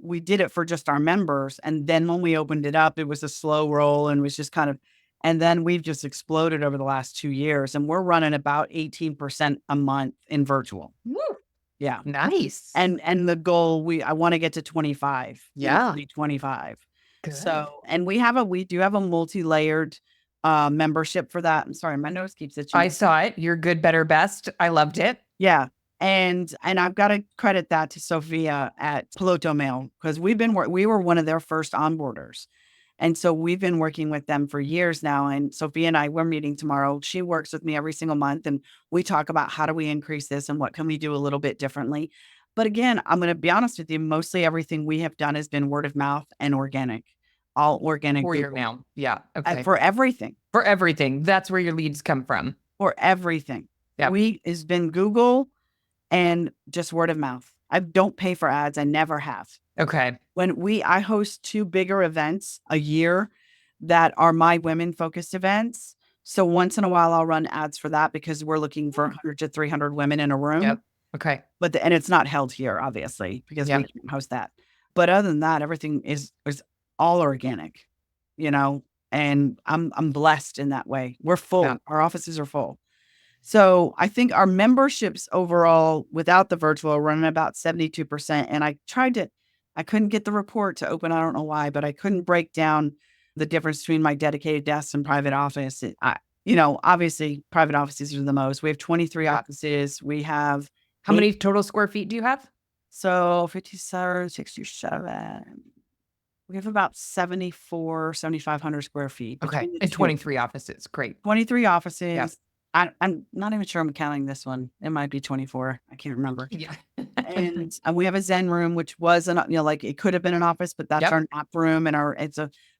we did it for just our members. And then when we opened it up, it was a slow roll and was just kind of, and then we've just exploded over the last 2 years. And we're running about 18% a month in virtual. Woo. Yeah. Nice. And the goal, I want to get to 25. Yeah. 25. Good. So, and we do have a multi-layered membership for that. I'm sorry, my nose keeps itching. I saw it. You're good, better, best. I loved it. Yeah. And I've got to credit that to Sophia at Piloto Mail, because we were one of their first onboarders. And so we've been working with them for years now. And Sophia and we're meeting tomorrow. She works with me every single month, and we talk about how do we increase this and what can we do a little bit differently. But again, I'm going to be honest with you. Mostly everything we have done has been word of mouth and organic, all organic. For your Google. mail. Yeah. Okay. For everything. For everything. That's where your leads come from. For everything. Yeah. It's been Google and just word of mouth. I don't pay for ads. I never have. Okay. I host 2 bigger events a year that are my women focused events. So once in a while I'll run ads for that, because we're looking for 100 to 300 women in a room. Yep. Okay. And it's not held here, obviously, because Yep. we can't host that. But other than that, everything is all organic, and I'm blessed in that way. We're full. Yeah. Our offices are full. So I think our memberships overall, without the virtual, are running about 72%. And I couldn't get the report to open. I don't know why, but I couldn't break down the difference between my dedicated desks and private office. Obviously private offices are the most. We have 23 offices. We have How many total square feet do you have? So 57, 67. We have about 7,500 square feet. Okay. And 23 offices. Great. 23 offices. Yeah. I'm not even sure I'm counting this one. It might be 24. I can't remember. Yeah. And we have a Zen room, which was it could have been an office, but that's Yep. our nap room, and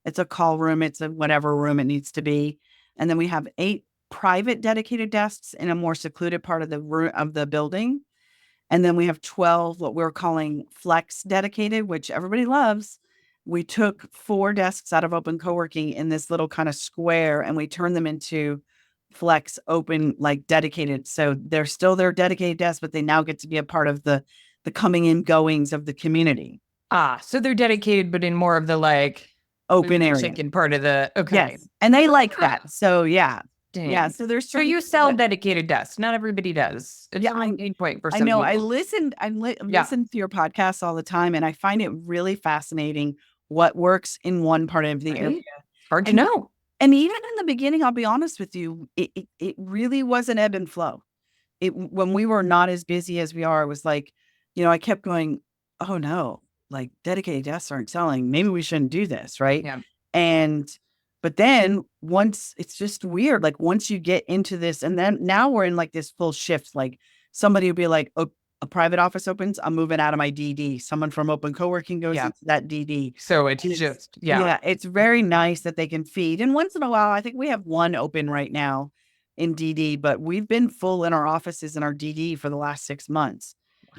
it's a call room. It's a whatever room it needs to be. And then we have 8 private dedicated desks in a more secluded part of the building. And then we have 12 what we're calling flex dedicated, which everybody loves. We took 4 desks out of open co-working in this little kind of square, and we turned them into flex open, like dedicated. So they're still their dedicated desks, but they now get to be a part of the coming and goings of the community. So they're dedicated, but in more of the like open area. Chicken part of the, okay. Yes. And they like that. So yeah. Dang. Yeah. So there's So you sell dedicated desks. Not everybody does. It's Yeah, a main point for I some know. people. I listened to your podcast all the time, and I find it really fascinating what works in one part of the area. Hard to know. And even in the beginning, I'll be honest with you, it really was an ebb and flow. When we were not as busy as we are, it was like, I kept going, oh no, like dedicated desks aren't selling. Maybe we shouldn't do this, right? Yeah. And But then once it's just weird, like once you get into this, and then now we're in like this full shift. Like somebody will be like, oh, a private office opens, I'm moving out of my DD. Someone from open co-working goes Yeah. into that DD. So it's And just, yeah. yeah, it's very nice that they can feed. And once in a while, I think we have one open right now in DD, but we've been full in our offices in our DD for the last 6 months.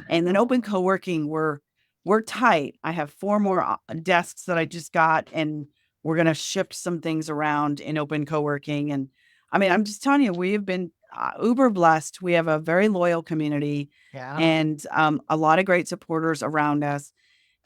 And then open co-working, we're tight. I have 4 more desks that I just got, and we're going to shift some things around in open co-working. And I mean, I'm just telling you, we have been uber blessed. We have a very loyal community Yeah. and a lot of great supporters around us.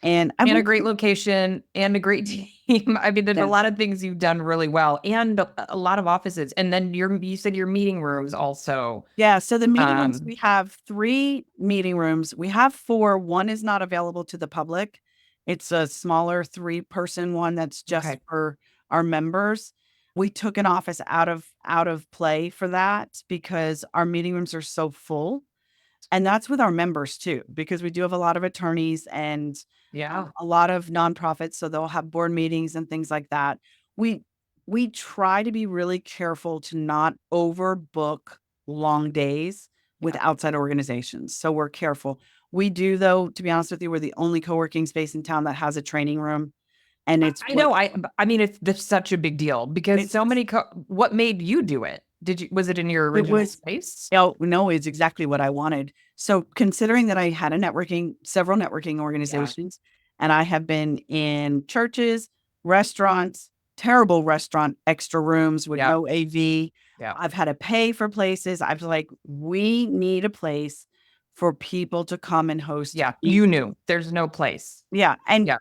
And I And a will great location and a great team. I mean, there's a Yeah. lot of things you've done really well and a lot of offices. And then you said your meeting rooms also. Yeah, so the meeting rooms, Um, we have 3 meeting rooms. We have 4. One is not available to the public. It's a smaller 3-person one that's just okay. for our members. We took an office out of play for that because our meeting rooms are so full. And that's with our members too, because we do have a lot of attorneys and Yeah. a lot of nonprofits, so they'll have board meetings and things like that. We we try to be really careful to not overbook long days with Yeah. outside organizations. So we're careful. We do though, to be honest with you, we're the only co-working space in town that has a training room. And it's I what know. I mean, it's such a big deal because it's so many. What made you do it? Was it in your it original was space? Oh, no, it's exactly what I wanted. So considering that I had several networking Yeah. organizations, and I have been in churches, restaurants, terrible restaurant, extra rooms with Yeah. no AV. Yeah. I've had to pay for places. I was like, we need a place for people to come and host. Yeah. You knew there's no place. Yeah, and Yeah.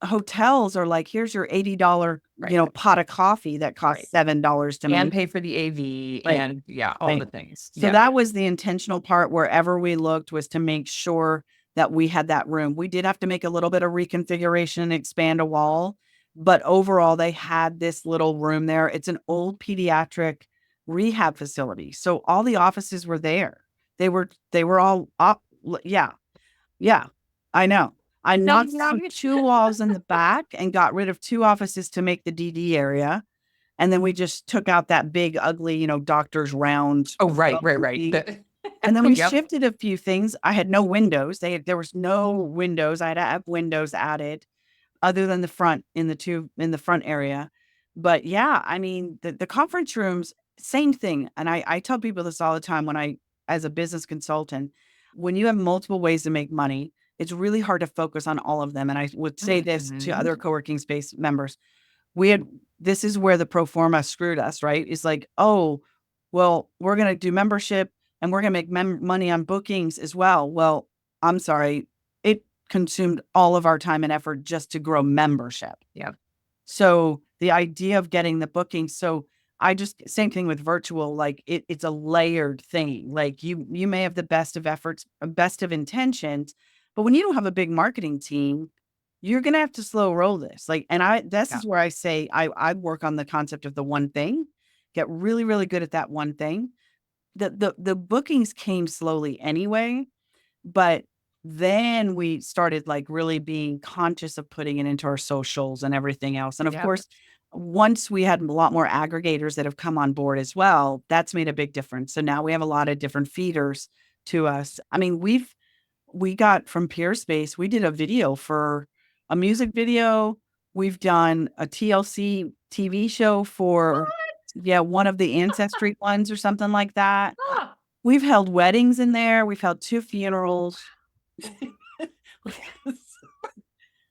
hotels are like, here's your $80, Right. pot of coffee that costs Right. $7 to And make. pay for the AV Right. and yeah, all Right. the things. So Yeah. that was the intentional part wherever we looked was to make sure that we had that room. We did have to make a little bit of reconfiguration and expand a wall, but overall they had this little room there. It's an old pediatric rehab facility. So all the offices were there. They were all up. Yeah. Yeah. I know. I knocked down 2 walls in the back and got rid of 2 offices to make the DD area. And then we just took out that big, ugly, doctor's round. Oh, right. And then we Yep. shifted a few things. I had no windows. There was no windows. I had to have windows added other than in the front area. But yeah, I mean, the conference rooms, same thing. And I tell people this all the time as a business consultant, when you have multiple ways to make money, it's really hard to focus on all of them. And I would say this to Mhm. other co-working space members. This is where the pro forma screwed us, right? It's like, oh, well, we're going to do membership and we're going to make money on bookings as well. Well, I'm sorry. It consumed all of our time and effort just to grow membership. Yeah. So the idea of getting the bookings, so same thing with virtual, like it's a layered thing. Like you may have the best of efforts, best of intentions, but when you don't have a big marketing team, you're gonna have to slow roll this. Like, and this Yeah. is where I say I work on the concept of the one thing, get really, really good at that one thing. The bookings came slowly anyway, but then we started like really being conscious of putting it into our socials and everything else. And of Yep. course, once we had a lot more aggregators that have come on board as well, that's made a big difference. So now we have a lot of different feeders to us. I mean, we got from Peerspace, we did a video for a music video. We've done a TLC TV show for, yeah, one of the Ancestry ones or something like that. Ah, We've held weddings in there. We've held 2 funerals.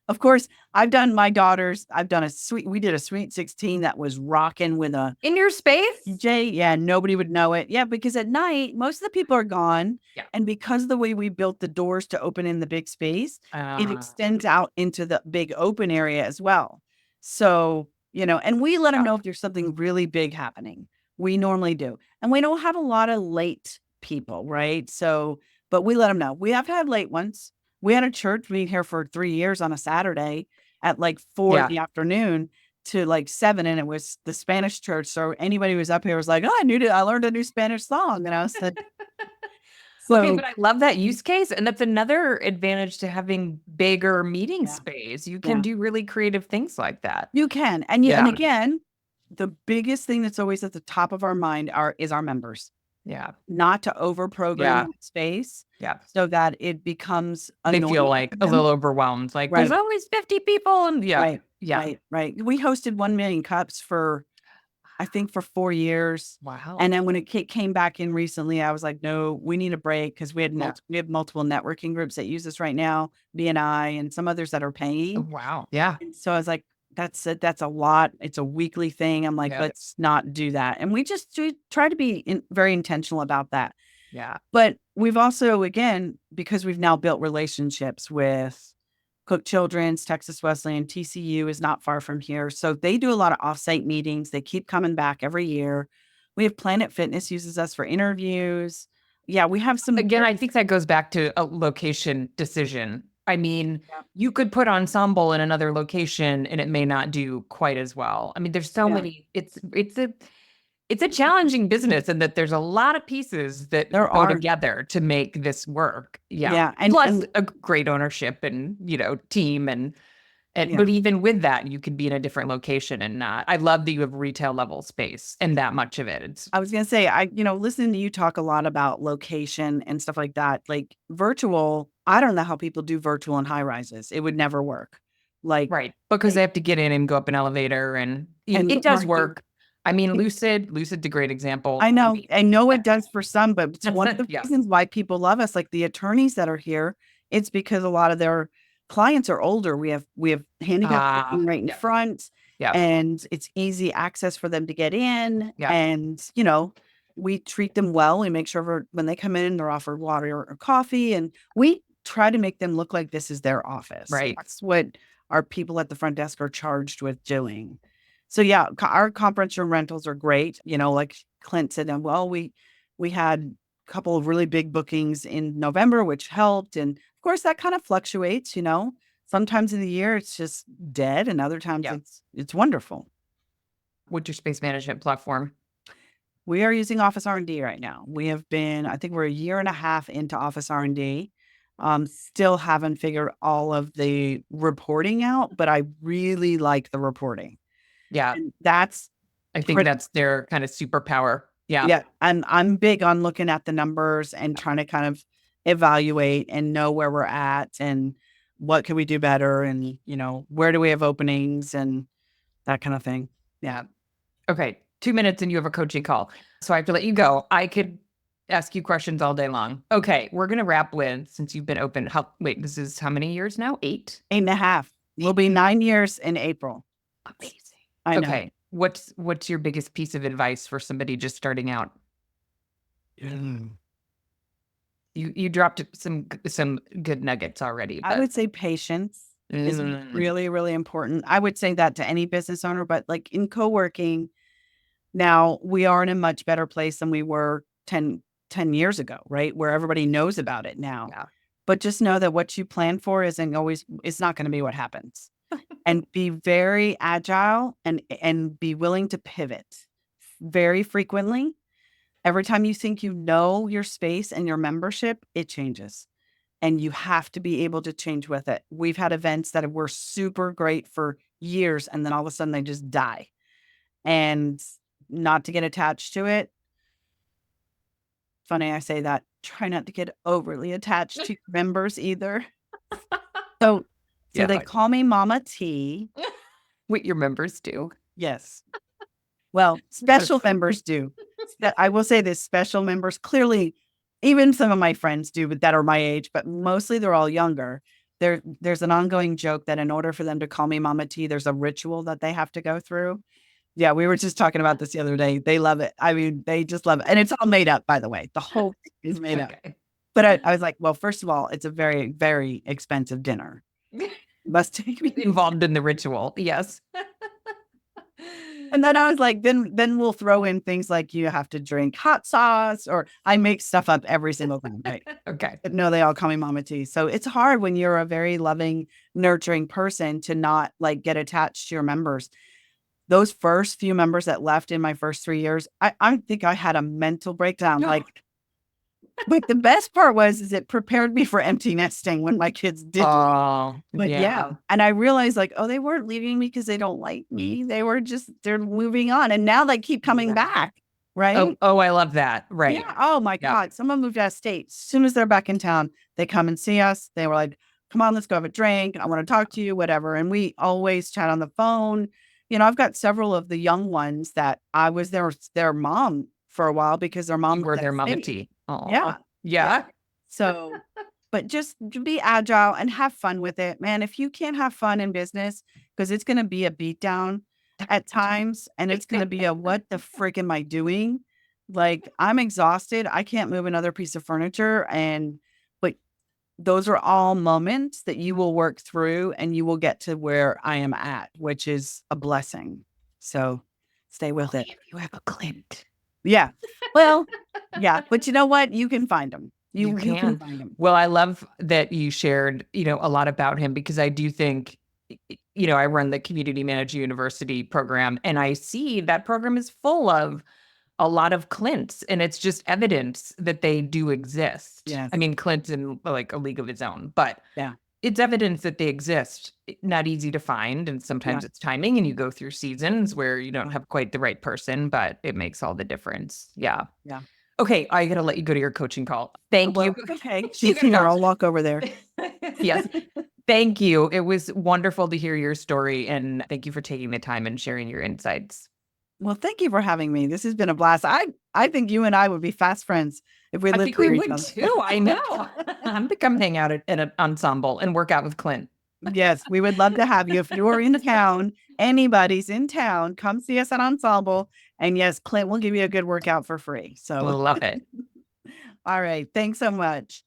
Of course, I've done we did a sweet 16 that was rocking with a in your space? DJ. Yeah, nobody would know it. Yeah, because at night, most of the people are gone. Yeah. And because of the way we built the doors to open in the big space, it Uh, extends out into the big open area as well. So, and we let them Yeah. know if there's something really big happening. We normally do. And we don't have a lot of late people, right? So, but we let them know. We have had late ones. We had a church being here for 3 years on a Saturday at like 4 in Yeah. the afternoon to like 7, and it was the Spanish church. So anybody who was up here was like, "Oh, I learned a new Spanish song." And I said, Okay, so but I love that use case, and that's another advantage to having bigger meeting Yeah. space. You can Yeah. do really creative things like that. You can. And Yeah. again, the biggest thing that's always at the top of our mind is our members, Yeah. not to over program Yeah. that space Yeah. so that it becomes They feel annoying like to a them. little overwhelmed. Like there's Right. always 50 people and yeah. Right. Yeah. Right. We hosted 1 million cups for, I think, for 4 years. Wow. And then when it came back in recently, I was like, no, we need a break because Yeah. we have multiple networking groups that use this right now, BNI and some others that are Oh, paying. wow. Yeah. And so I was like, that's it. That's a lot. It's a weekly thing. I'm like, Yeah. let's not do that. And we just try to be very intentional about that. Yeah. But we've also, again, because we've now built relationships with Cook Children's, Texas Wesleyan, TCU is not far from here. So they do a lot of offsite meetings. They keep coming back every year. We have Planet Fitness uses us for interviews. Yeah, we have some. Again, I think that goes back to a location decision. I mean, Yeah. you could put Ensemble in another location and it may not do quite as well. I mean, there's so Yeah. many, it's a challenging business and that there's a lot of pieces that There go are. together to make this work. Yeah. Yeah. Plus a great ownership and, team and Yeah. but even with that, you could be in a different location and not. I love that you have retail level space and that much of it. It's I was gonna say, listening to you talk a lot about location and stuff like that, like virtual, I don't know how people do virtual in high rises. It would never work. Like, right because they have to get in and go up an elevator and and it does parking. work. I mean, Lucid's a great example. I know. mean, I know it does for some, but it's one of the yeah. reasons why people love us. Like the attorneys that are here, it's because a lot of their clients are older. We have handicap parking right in Yeah. front, Yeah. and it's easy access for them to get in. Yeah. And we treat them well. We make sure when they come in, they're offered water or coffee, and we try to make them look like this is their office. Right. That's what our people at the front desk are charged with doing. So yeah, our conference room rentals are great. Like Clint said, and well, we had a couple of really big bookings in November, which helped. And of course, that kind of fluctuates. Sometimes in the year it's just dead, and other times Yeah. it's wonderful. What's your space management platform? We are using Office R&D right now. We have been, I think we're a year and a half into Office R&D. Still haven't figured all of the reporting out, but I really like the reporting. Yeah. And I think that's their kind of superpower. Yeah. Yeah. I'm big on looking at the numbers and trying to kind of evaluate and know where we're at and what can we do better and, where do we have openings and that kind of thing. Yeah. Okay. 2 minutes and you have a coaching call. So I have to let you go. I could ask you questions all day long. Okay. We're going to wrap with, since you've been open, this is how many years now? 8? 8.5. We'll be 9 years in April. Amazing. I know. Okay. What's your biggest piece of advice for somebody just starting out? You dropped some good nuggets already. I would say patience is really, really important. I would say that to any business owner, but like in co-working, now we are in a much better place than we were 10 years ago, right? Where everybody knows about it now. Yeah. But just know that what you plan for it's not going to be what happens. And be very agile and be willing to pivot very frequently. Every time you think you know your space and your membership, it changes. And you have to be able to change with it. We've had events that were super great for years, and then all of a sudden they just die. And not to get attached to it. Funny I say that. Try not to get overly attached to members either. So they call me Mama T. What your members do. Yes. Well, special members do. I will say this, special members, clearly, even some of my friends do, but that are my age, but mostly they're all younger. There's an ongoing joke that in order for them to call me Mama T, there's a ritual that they have to go through. Yeah, we were just talking about this the other day. They love it. I mean, they just love it. And it's all made up, by the way. The whole thing is made up. But I was like, well, first of all, it's a very, very expensive dinner. Must take me involved in the ritual. Yes. And then I was like, then we'll throw in things like you have to drink hot sauce, or I make stuff up every single time. Right? Okay. But no, they all call me Mama T. So it's hard when you're a very loving, nurturing person to not like get attached to your members. Those first few members that left in my first 3 years, I think I had a mental breakdown. No. Like But the best part is it prepared me for empty nesting when my kids did leave. Oh, But yeah. And I realized like, oh, they weren't leaving me because they don't like me. They're moving on. And now they keep coming back. Right. Oh, I love that. Right. Yeah. Oh my God. Someone moved out of state. As soon as they're back in town, they come and see us. They were like, come on, let's go have a drink. I want to talk to you, whatever. And we always chat on the phone. I've got several of the young ones that I was their mom for a while because their mom You were lived their out of mama state. tea. Oh, Yeah. yeah. So, but just to be agile and have fun with it, man. If you can't have fun in business, because it's going to be a beatdown at times, and it's going to be a what the frick am I doing? Like I'm exhausted. I can't move another piece of furniture, but those are all moments that you will work through, and you will get to where I am at, which is a blessing. So, stay with it. If you have a Clint. Yeah. Well, yeah, but you know what? You can find them. You You can can. find them. Well, I love that you shared, a lot about him because I do think, I run the Community Managed University program and I see that program is full of a lot of Clints and it's just evidence that they do exist. Yes. I mean, Clint's in like a league of his own, but Yeah. it's evidence that they exist. Not easy to find. And sometimes it's timing and you go through seasons where you don't have quite the right person, but it makes all the difference. Yeah. Yeah. Okay, I gotta let you go to your coaching call. Thank you. Okay. She's here. I'll walk over there. Yes. Thank you. It was wonderful to hear your story and thank you for taking the time and sharing your insights. Well, thank you for having me. This has been a blast. I think you and I would be fast friends if we I lived think we near each would other. too. I know. I'm to come hang out at an ensemble and work out with Clint. Yes, we would love to have you. If you're in town, anybody's in town, come see us at Ensemble. And yes, Clint will give you a good workout for free. So, Love it. all right. Thanks so much.